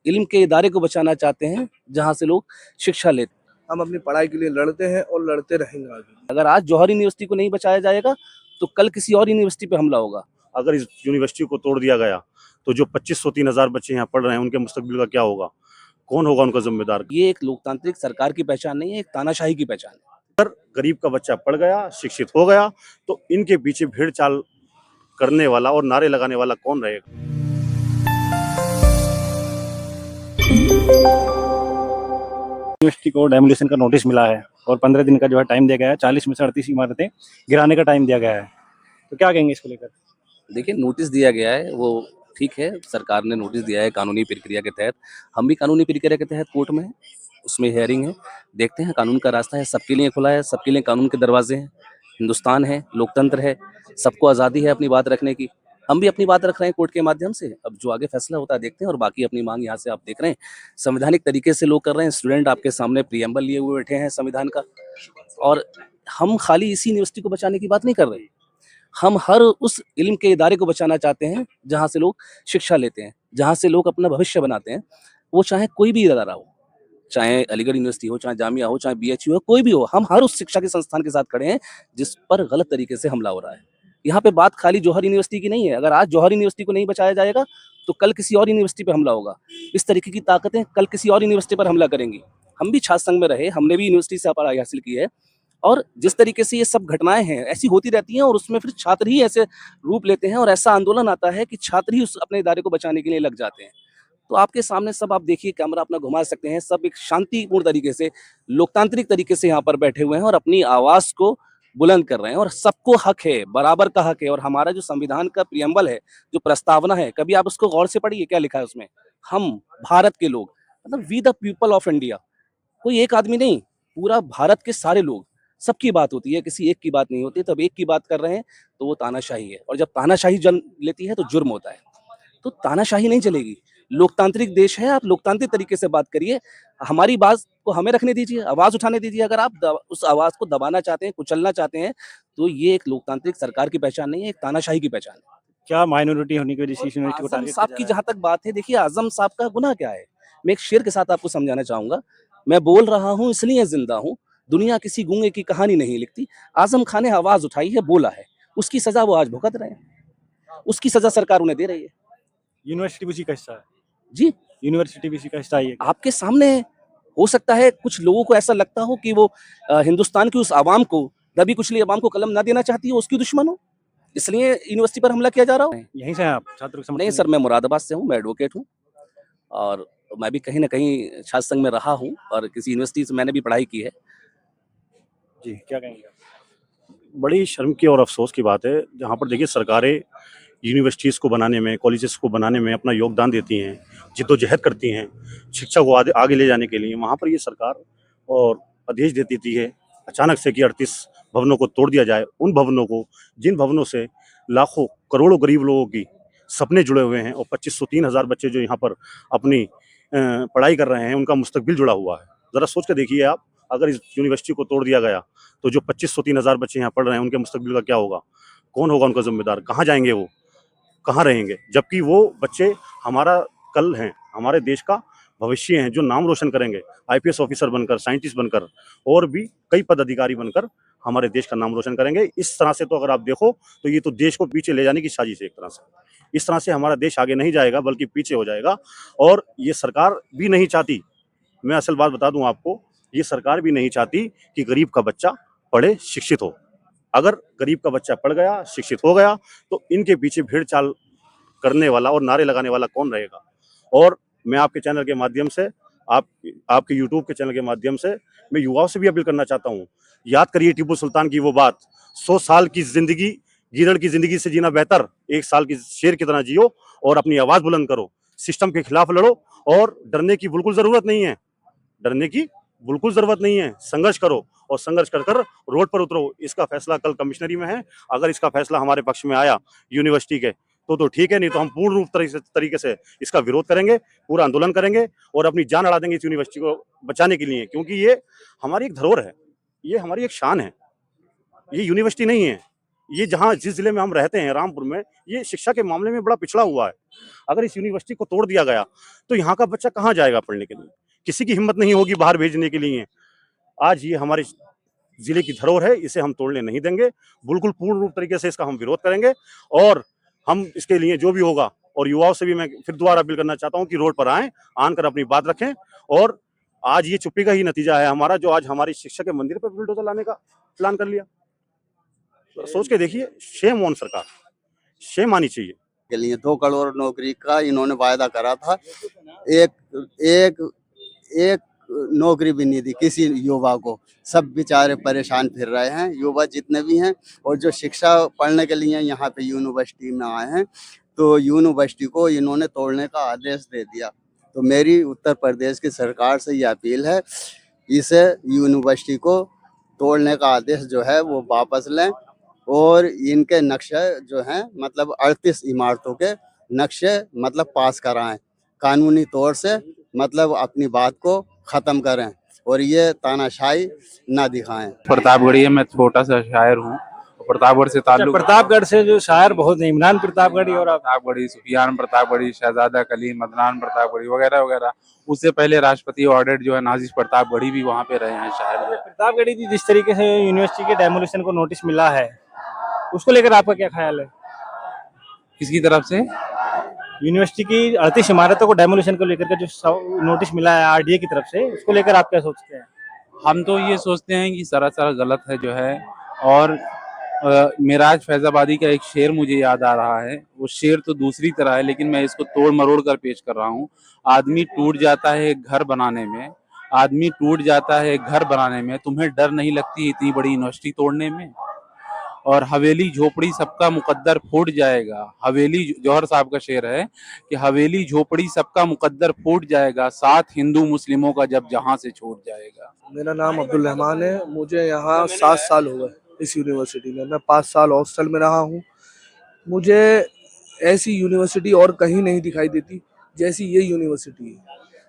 इल्म के इदारे को बचाना चाहते हैं जहाँ से लोग शिक्षा लेते हैं। हम अपनी पढ़ाई के लिए लड़ते हैं और लड़ते रहेंगे आगे। अगर आज जौहर यूनिवर्सिटी को नहीं बचाया जाएगा तो कल किसी और यूनिवर्सिटी पे हमला होगा। अगर इस यूनिवर्सिटी को तोड़ दिया गया तो जो 2500-3000 बच्चे यहाँ पढ़ रहे हैं उनके मुस्तकबिल का क्या होगा? कौन होगा उनका जिम्मेदार? ये एक लोकतांत्रिक सरकार की पहचान नहीं है, एक तानाशाही की पहचान है। गरीब का बच्चा पढ़ गया, शिक्षित हो गया, तो इनके पीछे भीड़ चाल करने वाला और नारे लगाने वाला कौन रहेगा? यूनिवर्सिटी को डेमोलिशन का नोटिस मिला है और 15 दिन का जो है टाइम दिया गया है। 40 में से 38 इमारतें गिराने का टाइम दिया गया है, तो क्या कहेंगे इसको लेकर? देखिए, नोटिस दिया गया है वो ठीक है, सरकार ने नोटिस दिया है कानूनी प्रक्रिया के तहत। हम भी कानूनी प्रक्रिया के तहत कोर्ट में हैं, उसमें हियरिंग है। देखते हैं, कानून का रास्ता है, सबके लिए खुला है, सबके लिए कानून के दरवाजे हैं। हिंदुस्तान है, लोकतंत्र है, सबको आज़ादी है अपनी बात रखने की। हम भी अपनी बात रख रहे हैं कोर्ट के माध्यम से। अब जो आगे फैसला होता है देखते हैं। और बाकी अपनी मांग यहाँ से आप देख रहे हैं संवैधानिक तरीके से लोग कर रहे हैं। स्टूडेंट आपके सामने प्रीएम्बल लिए हुए बैठे हैं संविधान का। और हम खाली इसी यूनिवर्सिटी को बचाने की बात नहीं कर रहे, हम हर उस इल्म के इदारे को बचाना चाहते हैं जहाँ से लोग शिक्षा लेते हैं, जहाँ से लोग अपना भविष्य बनाते हैं। वो चाहे कोई भी इदारा हो, चाहे अलीगढ़ यूनिवर्सिटी हो, चाहे जामिया हो, चाहे बीएचयू हो, कोई भी हो। हम हर उस शिक्षा के संस्थान के साथ खड़े हैं जिस पर गलत तरीके से हमला हो रहा है। यहाँ पे बात खाली जौहर यूनिवर्सिटी की नहीं है। अगर आज जौहर यूनिवर्सिटी को नहीं बचाया जाएगा तो कल किसी और यूनिवर्सिटी पे हमला होगा। इस तरीके की ताकतें कल किसी और यूनिवर्सिटी पर हमला करेंगी। हम भी छात्र संघ में रहे, हमने भी यूनिवर्सिटी से पढ़ाई हासिल की है। और जिस तरीके से ये सब घटनाएं हैं ऐसी होती रहती हैं और उसमें फिर छात्र ही ऐसे रूप लेते हैं और ऐसा आंदोलन आता है कि छात्र ही उस अपने इदारे को बचाने के लिए लग जाते हैं। तो आपके सामने सब आप देखिए, कैमरा अपना घुमा सकते हैं, सब एक शांतिपूर्ण तरीके से, लोकतांत्रिक तरीके से यहाँ पर बैठे हुए हैं और अपनी आवाज को बुलंद कर रहे हैं। और सबको हक है, बराबर का हक है। और हमारा जो संविधान का प्रियम्बल है, जो प्रस्तावना है, कभी आप उसको गौर से पढ़िए, क्या लिखा है उसमें? हम भारत के लोग, मतलब we the people of India. कोई एक आदमी नहीं, पूरा भारत के सारे लोग, सबकी बात होती है, किसी एक की बात नहीं होती। तब एक की बात कर रहे हैं तो वो तानाशाही है। और जब तानाशाही जन्म लेती है तो जुर्म होता है। तो तानाशाही नहीं चलेगी। लोकतांत्रिक देश है, आप लोकतांत्रिक तरीके से बात करिए। हमारी बात को हमें रखने दीजिए, आवाज उठाने दीजिए। अगर आप उस आवाज को दबाना चाहते हैं, कुचलना चाहते हैं, तो ये एक लोकतांत्रिक सरकार की पहचान नहीं है, एक तानाशाही की पहचान है। क्या माइनॉरिटी होने की वजह से इस यूनिवर्सिटी को आजम टारगेट साहब किया की जा रहा जहां तक बात है, देखिए आजम साहब का गुनाह क्या है, मैं एक शेर के साथ आपको समझाना चाहूंगा। मैं बोल रहा हूँ इसलिए जिंदा हूँ, दुनिया किसी गूंगे की कहानी नहीं लिखती। आजम खान ने आवाज उठाई है, बोला है, उसकी सजा वो आज भुगत रहे हैं। उसकी सजा सरकार उन्हें दे रही है। है? यूनिवर्सिटी भी उसी का हिस्सा है। जी, यूनिवर्सिटी भी इसी का हिस्सा ही है। आपके सामने है। हो सकता है कुछ लोगों को ऐसा लगता हो कि वो हिंदुस्तान की उस आवाम को, दबी कुचली आवाम को कलम ना देना चाहती हो, उसकी दुश्मन हो, इसलिए यूनिवर्सिटी पर हमला किया जा रहा हो। यहीं से हैं आप? छात्रों के नहीं समर्थन सर, मैं मुरादाबाद से हूँ, मैं एडवोकेट हूँ। और मैं भी कहीं ना कहीं छात्र संघ में रहा हूँ और किसी यूनिवर्सिटी से मैंने भी पढ़ाई की है। जी, क्या कहेंगे आप? बड़ी शर्म की और अफसोस की बात है, जहाँ पर देखिए सरकारें यूनिवर्सिटीज़ को बनाने में, कॉलेजेस को बनाने में अपना योगदान देती हैं, जिद्दोजहद करती हैं शिक्षा को आगे आगे ले जाने के लिए। वहाँ पर ये सरकार और आदेश दे देती है अचानक से कि 38 भवनों को तोड़ दिया जाए। उन भवनों को, जिन भवनों से लाखों करोड़ों गरीब लोगों की सपने जुड़े हुए हैं और 2500-3000 बच्चे जो यहाँ पर अपनी पढ़ाई कर रहे हैं, उनका मुस्तकबिल जुड़ा हुआ है। ज़रा सोच के देखिए आप, अगर इस यूनिवर्सिटी को तोड़ दिया गया तो जो 2500-3000 बच्चे यहाँ पढ़ रहे हैं उनके मुस्तकबिल का क्या होगा? कौन होगा उनका जिम्मेदार? कहाँ जाएंगे वो? कहाँ रहेंगे? जबकि वो बच्चे हमारा कल हैं, हमारे देश का भविष्य हैं, जो नाम रोशन करेंगे आईपीएस ऑफिसर बनकर, साइंटिस्ट बनकर और भी कई पद अधिकारी बनकर हमारे देश का नाम रोशन करेंगे। इस तरह से तो अगर आप देखो तो ये तो देश को पीछे ले जाने की साजिश है एक तरह से। इस तरह से हमारा देश आगे नहीं जाएगा बल्कि पीछे हो जाएगा। और ये सरकार भी नहीं चाहती, मैं असल बात बता दूं आपको, ये सरकार भी नहीं चाहती कि गरीब का बच्चा पढ़े, शिक्षित हो। अगर गरीब का बच्चा पढ़ गया, शिक्षित हो गया, तो इनके पीछे भीड़ चाल करने वाला और नारे लगाने वाला कौन रहेगा? और मैं आपके चैनल के माध्यम से, आपके यूट्यूब के चैनल के माध्यम से मैं युवाओं से भी अपील करना चाहता हूँ, याद करिए टीपू सुल्तान की वो बात, 100 साल की जिंदगी गीदड़ की जिंदगी से जीना बेहतर, 1 साल की शेर की तरह जियो और अपनी आवाज बुलंद करो, सिस्टम के खिलाफ लड़ो। और डरने की बिल्कुल जरूरत नहीं है, डरने की बिल्कुल जरूरत नहीं है। संघर्ष करो और संघर्ष कर कर रोड पर उतरो। इसका फैसला कल कमिश्नरी में है। अगर इसका फैसला हमारे पक्ष में आया यूनिवर्सिटी के तो ठीक है, नहीं तो हम पूर्ण रूप तरीके से इसका विरोध करेंगे, पूरा आंदोलन करेंगे और अपनी जान अड़ा देंगे इस यूनिवर्सिटी को बचाने के लिए। क्योंकि ये हमारी एक धरोहर है, ये हमारी एक शान है। ये यूनिवर्सिटी नहीं है, ये जहाँ जिस जिले में हम रहते हैं रामपुर में, ये शिक्षा के मामले में बड़ा पिछड़ा हुआ है। अगर इस यूनिवर्सिटी को तोड़ दिया गया तो यहाँ का बच्चा कहाँ जाएगा पढ़ने के लिए? किसी की हिम्मत नहीं होगी बाहर भेजने के लिए। आज ये हमारे जिले की धरोहर है, इसे हम तोड़ने नहीं देंगे। बिल्कुल पूर्ण रूप तरीके से इसका हम विरोध करेंगे और हम इसके लिए जो भी होगा, और युवाओं से भी मैं फिर दोबारा अपील करना चाहता हूँ कि रोड पर आएं, आकर अपनी बात रखें। और आज ये चुप्पी का ही नतीजा है हमारा, जो आज हमारी शिक्षा के मंदिर पर बुलडोजर लाने का प्लान कर लिया। सोच के देखिए, शेम ऑन सरकार, शेम आनी चाहिए। के लिए 2 करोड़ नौकरी का इन्होंने वायदा करा था। एक नौकरी भी नहीं दी किसी युवा को। सब बेचारे परेशान फिर रहे हैं, युवा जितने भी हैं। और जो शिक्षा पढ़ने के लिए यहाँ पे यूनिवर्सिटी में आए हैं, तो यूनिवर्सिटी को इन्होंने तोड़ने का आदेश दे दिया। तो मेरी उत्तर प्रदेश की सरकार से ये अपील है, इसे यूनिवर्सिटी को तोड़ने का आदेश जो है वो वापस लें और इनके नक्शे जो हैं, मतलब 38 इमारतों के नक्शे मतलब पास कराएं, कानूनी तौर से मतलब अपनी बात को ख़त्म करें और ये तानाशाही ना दिखाएं। प्रतापगढ़ी है, मैं छोटा सा शायर हूँ। प्रतापगढ़ से ताल्लुक, प्रतापगढ़ से जो शायर बहुत हैं, इमरान प्रतापगढ़ी और आप। प्रतापगढ़ी, सुफियान प्रतापगढ़ी, शहजादा कलीम, अदनान प्रतापगढ़ी वगैरह वगैरह। उससे पहले राष्ट्रपति ऑर्डर जो है नाजिश प्रतापगढ़ी भी वहाँ पे रहे हैं शायर। प्रतापगढ़ी की जिस तरीके से यूनिवर्सिटी के डेमोलिशन को नोटिस मिला है, उसको लेकर आपका क्या ख्याल है? किसकी तरफ से? यूनिवर्सिटी की 38 इमारतों को डेमोलिशन को लेकर के जो नोटिस मिला है आरडीए की तरफ से, उसको लेकर आप क्या सोचते हैं? हम तो ये सोचते हैं कि सरासर गलत है जो है। और मेराज फैजाबादी का एक शेर मुझे याद आ रहा है। वो शेर तो दूसरी तरह है, लेकिन मैं इसको तोड़ मरोड़ कर पेश कर रहा हूँ। आदमी टूट जाता है एक घर बनाने में, आदमी टूट जाता है एक घर बनाने में, तुम्हें डर नहीं लगती इतनी बड़ी यूनिवर्सिटी तोड़ने में? और हवेली झोपड़ी सबका मुकद्दर फूट जाएगा। हवेली, जौहर साहब का शेर है कि हवेली झोपड़ी सबका मुकद्दर फूट जाएगा, साथ हिंदू मुस्लिमों का जब जहां से छूट जाएगा। मेरा नाम अब्दुल रहमान है। मुझे यहाँ 7 साल हो गए इस यूनिवर्सिटी में। मैं 5 साल हॉस्टल में रहा हूँ। मुझे ऐसी यूनिवर्सिटी और कहीं नहीं दिखाई देती जैसी ये यूनिवर्सिटी है।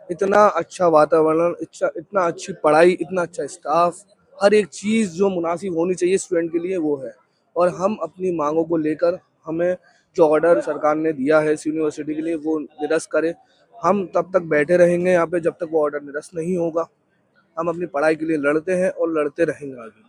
इतना अच्छा वातावरण, इतना अच्छी पढ़ाई, इतना अच्छा स्टाफ, हर एक चीज़ जो मुनासिब होनी चाहिए स्टूडेंट के लिए वो है। और हम अपनी मांगों को लेकर, हमें जो ऑर्डर सरकार ने दिया है इस यूनिवर्सिटी के लिए वो निरस्त करें। हम तब तक बैठे रहेंगे यहाँ पे जब तक वो ऑर्डर निरस्त नहीं होगा। हम अपनी पढ़ाई के लिए लड़ते हैं और लड़ते रहेंगे आगे।